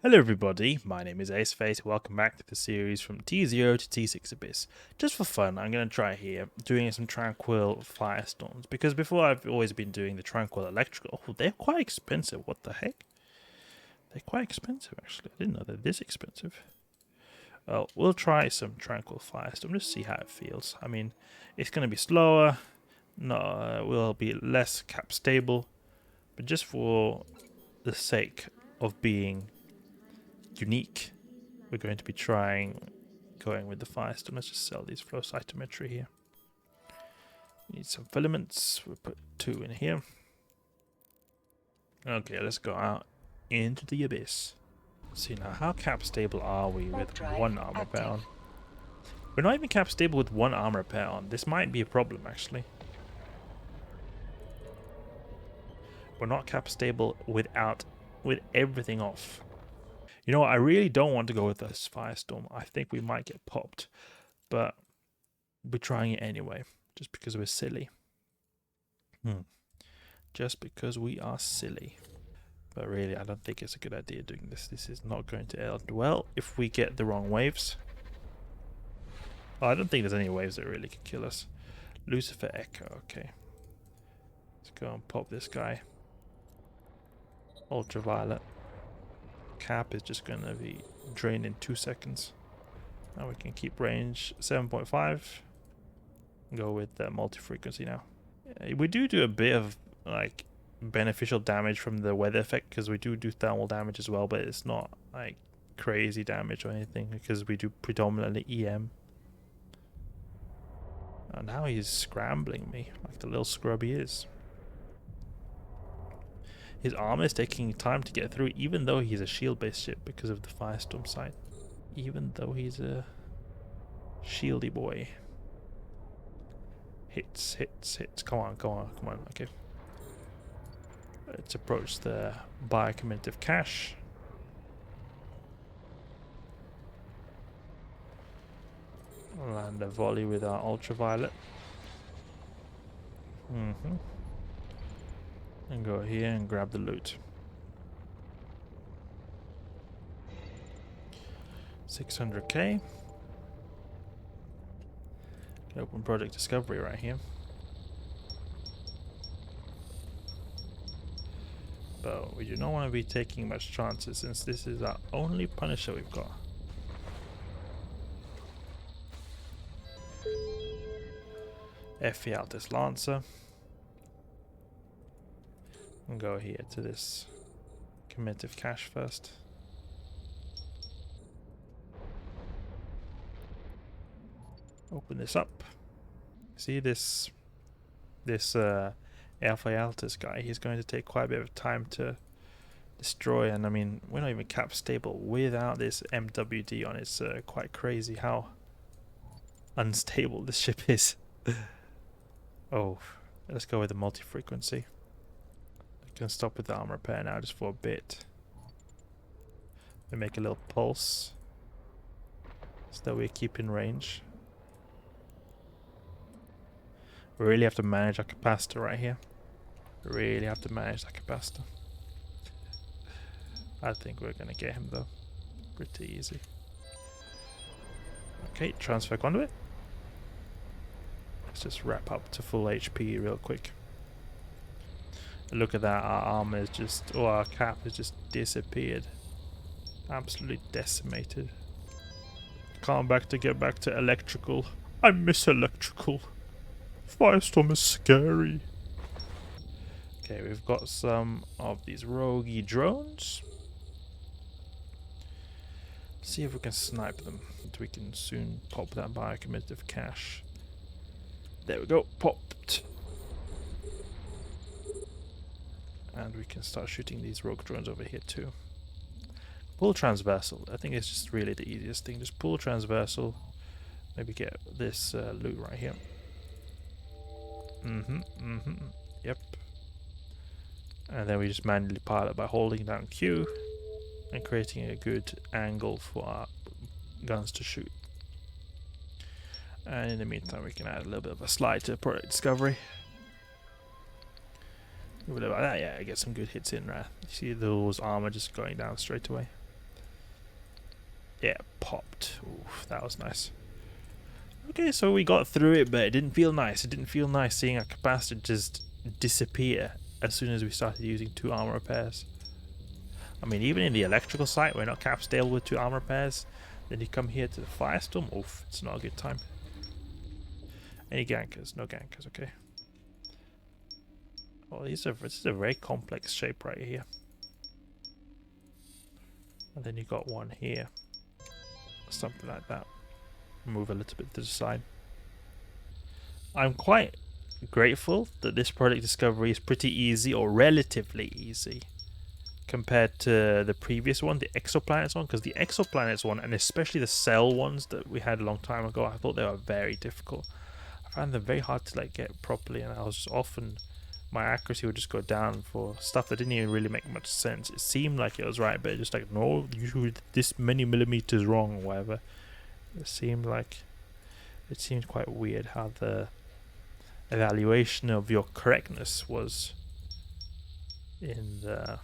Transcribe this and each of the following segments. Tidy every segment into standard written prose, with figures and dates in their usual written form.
Hello everybody, my name is Aceface. Welcome back to the series from T0 to T6 Abyss. Just for fun, I'm going to try here doing some Tranquil Firestorms, because before I've always been doing the Tranquil Electrical. Oh, they're quite expensive, what the heck? They're quite expensive actually, I didn't know they're this expensive. Oh, we'll try some Tranquil Firestorm, just see how it feels. I mean, it's going to be slower, will be less cap stable, but just for the sake of being unique, we're going to be going with the Firestorm. Let's just sell these flow cytometry here. Need some filaments. We'll put 2 in here. Okay, let's go out into the abyss. See now, how cap stable are we with 1 armor repair on? We're not even cap stable with 1 armor repair on. This might be a problem actually. We're not cap stable with everything off. You know what, I really don't want to go with this Firestorm. I think we might get popped, but we're trying it anyway, just because we're silly. Just because we are silly. But really, I don't think it's a good idea doing this. This is not going to end well if we get the wrong waves. Oh, I don't think there's any waves that really can kill us. Lucifer Echo, okay. Let's go and pop this guy. Ultraviolet. Cap is just going to be drained in 2 seconds. Now we can keep range 7.5. Go with the multi-frequency now. We do a bit of like beneficial damage from the weather effect, because we do thermal damage as well, but it's not like crazy damage or anything because we do predominantly EM. Oh, now he's scrambling me like the little scrub he is. His armor is taking time to get through, even though he's a shield-based ship because of the Firestorm site. Even though he's a shieldy boy. Hits. Come on. Okay. Let's approach the biocommutative cache. Land a volley with our ultraviolet. And go here and grab the loot. 600k. Can open Project Discovery right here. But we do not want to be taking much chances, since this is our only Punisher we've got. Ephialtes Lancer. And go here to this commutative cache first. Open this up. See this Ephialtes guy, he's going to take quite a bit of time to destroy, and I mean, we're not even cap stable without this MWD on. It's quite crazy how unstable this ship is. Oh, let's go with the multi-frequency. I can stop with the armor repair now just for a bit. We make a little pulse so that we keep in range. We really have to manage our capacitor right here. Really have to manage that capacitor. I think we're gonna get him though. Pretty easy. Okay, transfer conduit. Let's just wrap up to full HP real quick. Look at that, our armor is just, our cap has just disappeared. Absolutely decimated. Can't get back to electrical. I miss electrical. Firestorm is scary. Okay, we've got some of these roguey drones. See if we can snipe them. We can soon pop that biocommutative cache. There we go, popped. And we can start shooting these rogue drones over here too. Pull transversal. I think it's just really the easiest thing. Just pull transversal. Maybe get this loot right here. Yep. And then we just manually pilot by holding down Q and creating a good angle for our guns to shoot. And in the meantime, we can add a little bit of a slide to Project Discovery. Yeah, get some good hits in, right? You see those armor just going down straight away. Yeah, popped. Oof, that was nice. Okay, so we got through it, but it didn't feel nice. It didn't feel nice seeing a capacitor just disappear as soon as we started using 2 armor repairs. I mean, even in the electrical site, we're not cap stable with 2 armor repairs. Then you come here to the firestorm. Oof, it's not a good time. Any gankers? No gankers, okay. Oh, this is a very complex shape right here. And then you got one here. Something like that. Move a little bit to the side. I'm quite grateful that this project Discovery is pretty easy, or relatively easy, compared to the previous one, the exoplanets one, because the exoplanets one, and especially the cell ones that we had a long time ago, I thought they were very difficult. I found them very hard to like get properly, and I was just often, my accuracy would just go down for stuff that didn't even really make much sense. It seemed like it was right, but it just like, no, you this many millimeters wrong or whatever. It seemed quite weird how the evaluation of your correctness was in the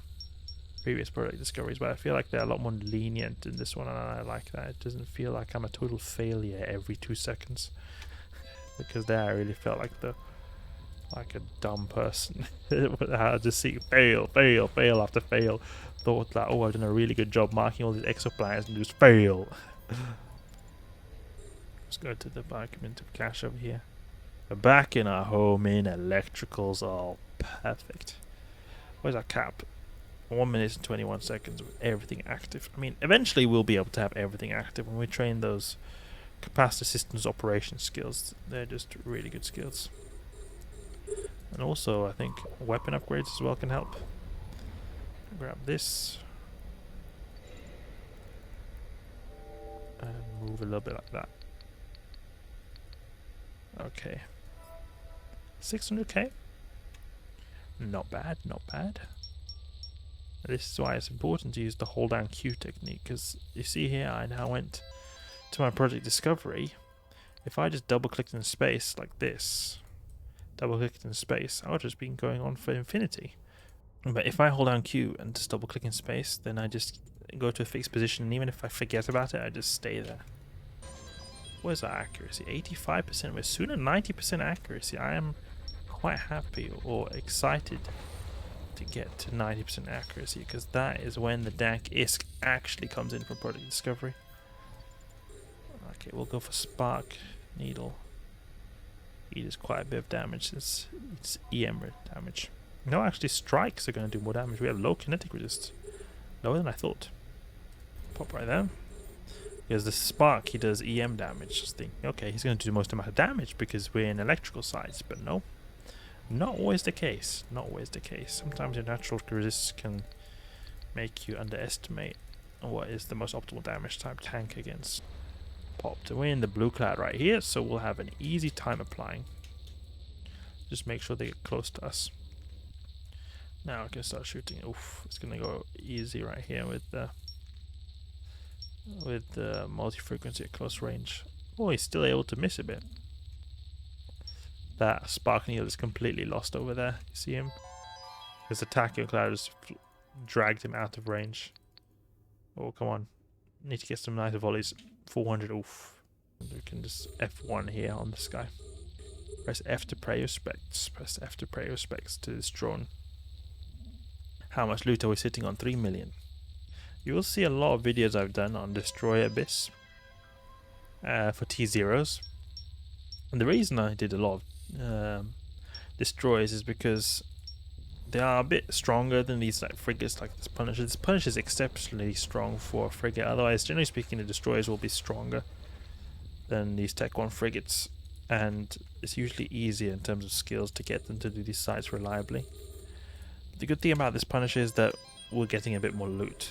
previous product discoveries, but I feel like they're a lot more lenient in this one, and I like that. It doesn't feel like I'm a total failure every 2 seconds, because there I really felt like a dumb person. I just see fail after fail. Thought that, oh, I've done a really good job marking all these exoplanets, and just fail. Let's go to the documented cache over here. We're back in our home in electricals. All perfect. Where's our cap? 1 minute and 21 seconds with everything active. I mean, eventually we'll be able to have everything active when we train those capacitor systems operation skills. They're just really good skills. And also, I think weapon upgrades as well can help. Grab this. And move a little bit like that. Okay. 600k? Not bad, not bad. This is why it's important to use the hold down Q technique, because you see here I now went to my project discovery. If I just double clicked in space like this, double clicked in space, I would just been going on for infinity. But if I hold down Q and just double click in space, then I just go to a fixed position, and even if I forget about it, I just stay there. Where's our accuracy? 85%. We're soon at 90% accuracy. I am quite happy or excited to get to 90% accuracy, because that is when the DAC ISK actually comes in for product discovery. Okay, we'll go for spark needle. It does quite a bit of damage since it's EM damage. No, actually strikes are going to do more damage. We have low kinetic resist. Lower than I thought. Pop right there. Because the spark, he does EM damage. Just think, okay, he's going to do the most amount of damage because we're in electrical sites, but no. Not always the case. Not always the case. Sometimes your natural resists can make you underestimate what is the most optimal damage type tank against. Popped. We're in the blue cloud right here, so we'll have an easy time applying. Just make sure they get close to us. Now I can start shooting. Oof, it's gonna go easy right here with the multi-frequency at close range. Oh, he's still able to miss a bit. That spark needle is completely lost over there. You see him? His attacking cloud has dragged him out of range. Oh, come on. Need to get some nice volleys. 400, oof. We can just F1 here on this guy. Press F to pay your specs. Press F to pay your specs to this drone. How much loot are we sitting on? 3 million. You will see a lot of videos I've done on Destroy Abyss for T0s. And the reason I did a lot of destroys is because they are a bit stronger than these like frigates like this Punisher. This Punisher is exceptionally strong for a frigate. Otherwise, generally speaking, the destroyers will be stronger than these Tech 1 frigates. And it's usually easier in terms of skills to get them to do these sites reliably. The good thing about this Punisher is that we're getting a bit more loot.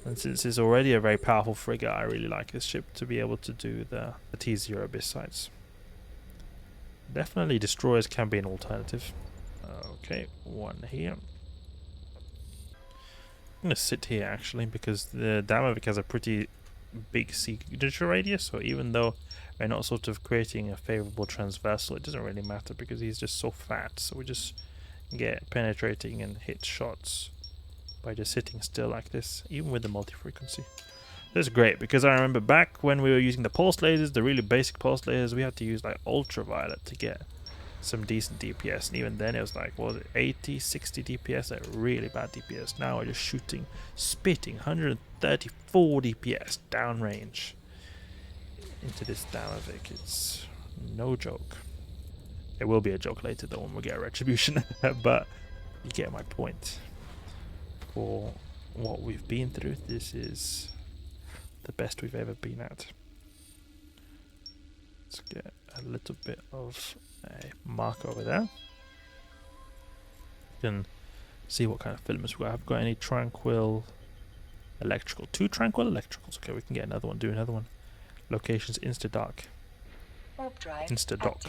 And since it's already a very powerful frigate, I really like this ship to be able to do the T0 Abyss sites. Definitely destroyers can be an alternative. Okay, one here. I'm going to sit here actually because the Damovic has a pretty big signature radius, so even though we're not sort of creating a favorable transversal, it doesn't really matter because he's just so fat, so we just get penetrating and hit shots by just sitting still like this, even with the multi-frequency. This is great because I remember back when we were using the pulse lasers, the really basic pulse lasers, we had to use like ultraviolet to get some decent DPS, and even then it was like, what was it, 80, 60 DPS, like really bad DPS. Now we're just shooting, spitting 134 DPS downrange into this Damavic. It's no joke. It will be a joke later though when we get a retribution, but you get my point. For what we've been through, this is the best we've ever been at. Let's get a little bit of a mark over there. You can see what kind of filaments we got. I've got any tranquil electrical. 2 tranquil electricals. Okay, we can get another one, do another one. Locations insta dark. Insta dock.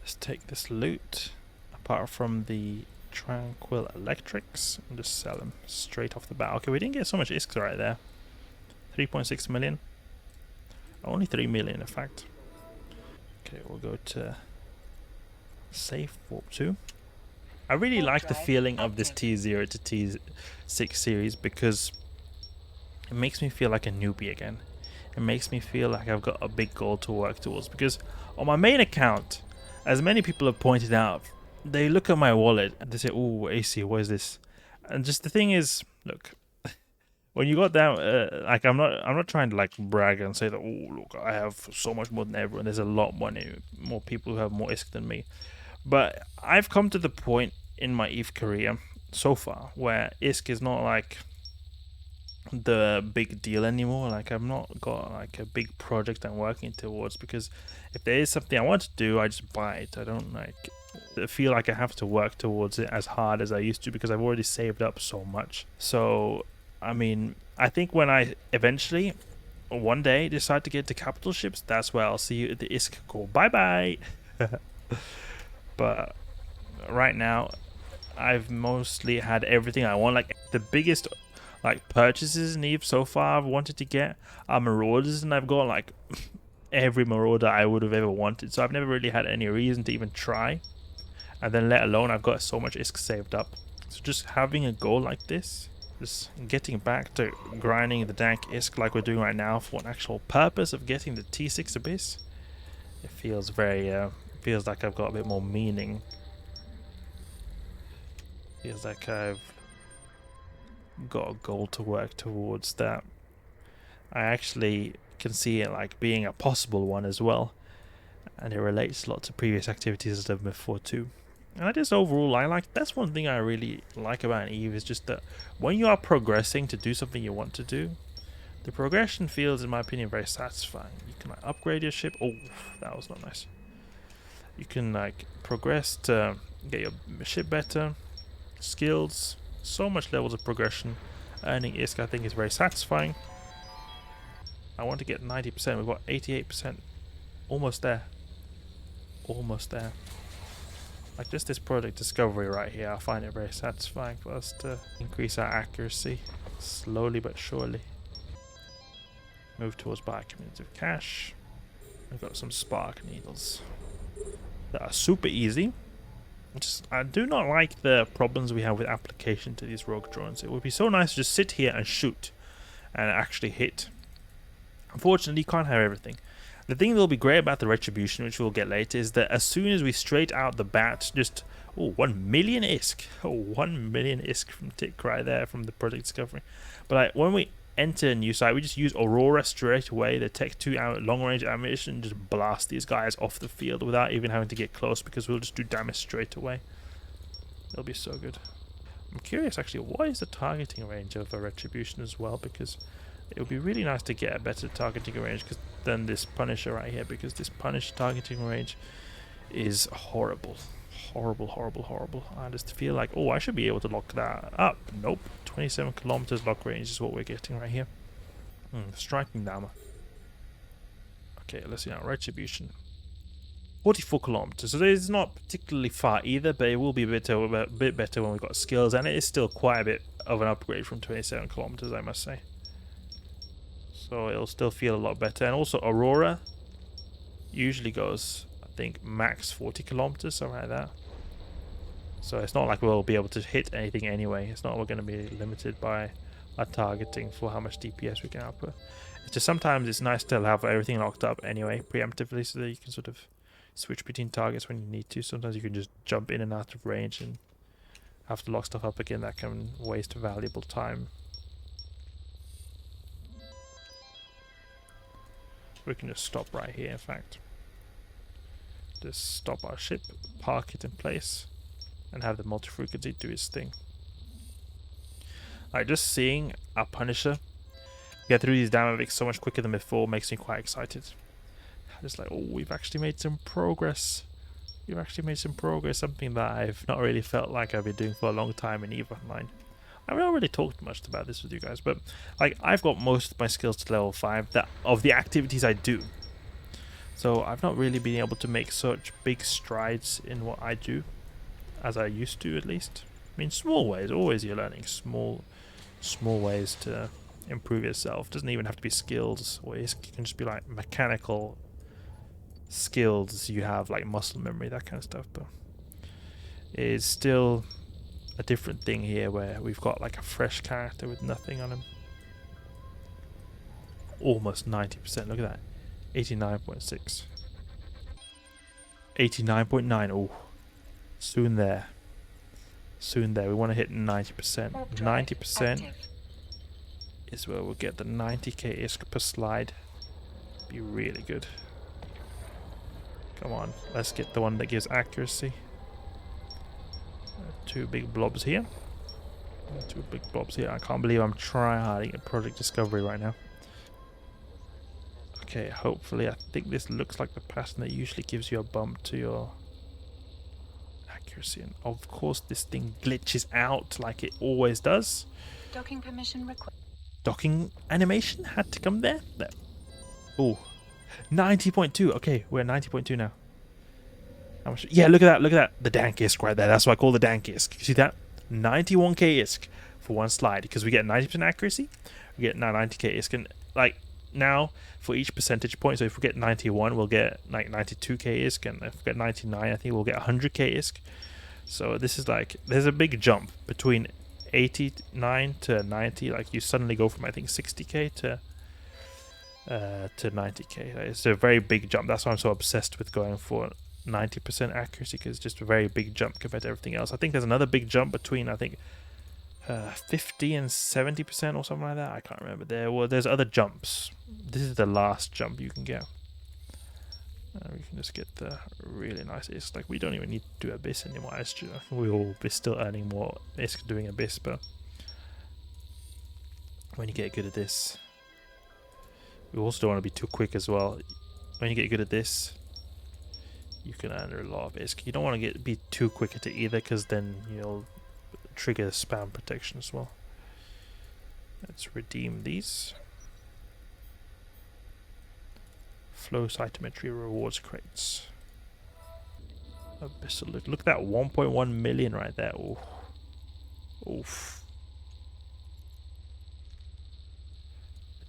Let's take this loot, apart from the tranquil electrics, and just sell them straight off the bat. Okay, we didn't get so much ISK right there. 3.6 million. Only 3 million in fact. Okay, we'll go to safe warp 2. I really like the feeling of this T0 to T6 series because it makes me feel like a newbie again. It makes me feel like I've got a big goal to work towards, because on my main account, as many people have pointed out, they look at my wallet and they say, "Oh, AC, what is this?" And just the thing is, look, when you got that, like I'm not trying to like brag and say that, "Oh, look, I have so much more than everyone." There's a lot more people who have more ISK than me. But I've come to the point in my EVE career so far where ISK is not like the big deal anymore. Like I've not got like a big project I'm working towards, because if there is something I want to do, I just buy it. I don't like feel like I have to work towards it as hard as I used to, because I've already saved up so much. So I mean, I think when I eventually one day decide to get to capital ships, that's where I'll see the ISK go bye bye. But right now I've mostly had everything I want. Like the biggest like purchases in EVE so far I've wanted to get are marauders, and I've got like every marauder I would have ever wanted, so I've never really had any reason to even try, and then let alone I've got so much ISK saved up. So just having a goal like this, just getting back to grinding the dank ISK like we're doing right now for an actual purpose of getting the T6 Abyss, it feels very feels like I've got a bit more meaning. Feels like I've got a goal to work towards that I actually can see it like being a possible one as well, and it relates a lot to previous activities that I've done before too. And I just overall, I like, that's one thing I really like about EVE, is just that when you are progressing to do something you want to do, the progression feels, in my opinion, very satisfying. You can like upgrade your ship. Oh, that was not nice. You can like progress to get your ship better, skills, so much levels of progression. Earning ISK I think is very satisfying. I want to get 90%, we've got 88%. Almost there. Almost there. Like just this project Discovery right here, I find it very satisfying for us to increase our accuracy slowly but surely. Move towards biocommutative cache. We've got some spark needles that are super easy. I do not like the problems we have with application to these rogue drones. It would be so nice to just sit here and shoot and actually hit. Unfortunately, you can't have everything. The thing that will be great about the retribution, which we'll get later, is that as soon as we straight out the bat, just 1 million ISK. 1 million ISK from Tick right there from the Project Discovery. But like, when we enter a new site, we just use Aurora straight away, the Tech 2 long range ammunition, and just blast these guys off the field without even having to get close, because we'll just do damage straight away. It'll be so good. I'm curious actually, what is the targeting range of a retribution as well, because it would be really nice to get a better targeting range than this Punisher right here, because this Punisher targeting range is horrible. Horrible. I just feel like, I should be able to lock that up. Nope. 27 kilometers lock range is what we're getting right here. Striking damage. Okay, let's see now. Retribution. 44 kilometers. So it's not particularly far either, but it will be a bit better when we've got skills, and it is still quite a bit of an upgrade from 27 kilometers, I must say. So it'll still feel a lot better. And also Aurora usually goes, I think, max 40 kilometers, something like that. So it's not like we'll be able to hit anything anyway. It's not we're going to be limited by our targeting for how much DPS we can output. It's just sometimes it's nice to have everything locked up anyway, preemptively, so that you can sort of switch between targets when you need to. Sometimes you can just jump in and out of range and have to lock stuff up again. That can waste valuable time. We can just stop right here, in fact. Just stop our ship, park it in place, and have the multi-frequency do its thing. Alright, just seeing our Punisher get through these dynamics so much quicker than before makes me quite excited. Just like, oh, we've actually made some progress. We've actually made some progress, something that I've not really felt like I've been doing for a long time in EVE Online. I've not really talked much about this with you guys, but like I've got most of my skills to level 5 that of the activities I do. So I've not really been able to make such big strides in what I do as I used to, at least. I mean, small ways, always you're learning small ways to improve yourself. Doesn't even have to be skills, or it can just be like mechanical skills you have, like muscle memory, that kind of stuff. But it's still a different thing here where we've got like a fresh character with nothing on him. Almost 90%, look at that. 89.6. 89.9, oh. Soon there. Soon there, we want to hit 90%. 90% is where we'll get the 90k ISK per slide. Be really good. Come on, let's get the one that gives accuracy. Two big blobs here. Two big blobs here. I can't believe I'm tryharding at Project Discovery right now. Okay, hopefully, I think this looks like the pattern that usually gives you a bump to your accuracy. And of course, this thing glitches out like it always does. Docking permission required. Docking animation had to come there. There. Oh, 90.2. Okay, we're at 90.2 now. How much? Yeah, look at that. Look at that. The dank ISK right there. That's what I call the dank ISK. You see that? 91k ISK for one slide, because we get 90% accuracy. We get now 90k ISK, and like now for each percentage point. So if we get 91, we'll get like 92k ISK, and if we get 99, I think we'll get 100k ISK. So this is like, there's a big jump between 89 to 90. Like you suddenly go from I think 60k to 90k. It's a very big jump. That's why I'm so obsessed with going for 90% accuracy, because it's just a very big jump compared to everything else. I think there's another big jump between I think 50 and 70% or something like that. I can't remember. There's other jumps. This is the last jump you can get. We can just get the really nice ISK. Like we don't even need to do Abyss anymore. We will be still earning more ISK doing Abyss, but when you get good at this, you also don't want to be too quick as well. When you get good at this, you can earn a lot of ISK. You don't want to be too quick at it either, because then you'll trigger spam protection as well. Let's redeem these. Flow cytometry rewards crates. Abyssal, look at that 1.1 million right there. Oof. Oof.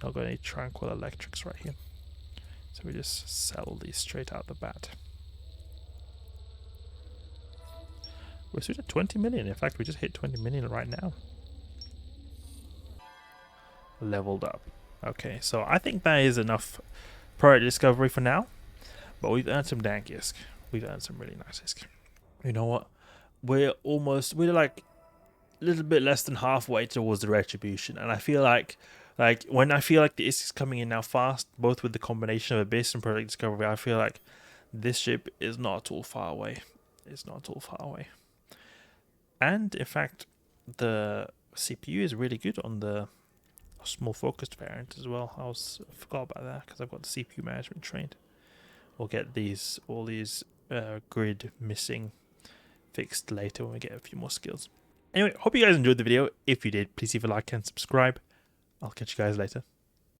Not got any tranquil electrics right here. So we just sell these straight out the bat. We're still at 20 million. In fact, we just hit 20 million right now. Leveled up. Okay, so I think that is enough Project Discovery for now. But we've earned some dank ISK. We've earned some really nice ISK. You know what? We're like a little bit less than halfway towards the retribution. And I feel like when I feel like the ISK is coming in now fast, both with the combination of Abyss and Project Discovery, I feel like this ship is not at all far away. It's not at all far away. And in fact, the CPU is really good on the small focused variant as well. I forgot about that because I've got the CPU management trained. We'll get all these grid missing fixed later when we get a few more skills. Anyway, hope you guys enjoyed the video. If you did, please leave a like and subscribe. I'll catch you guys later.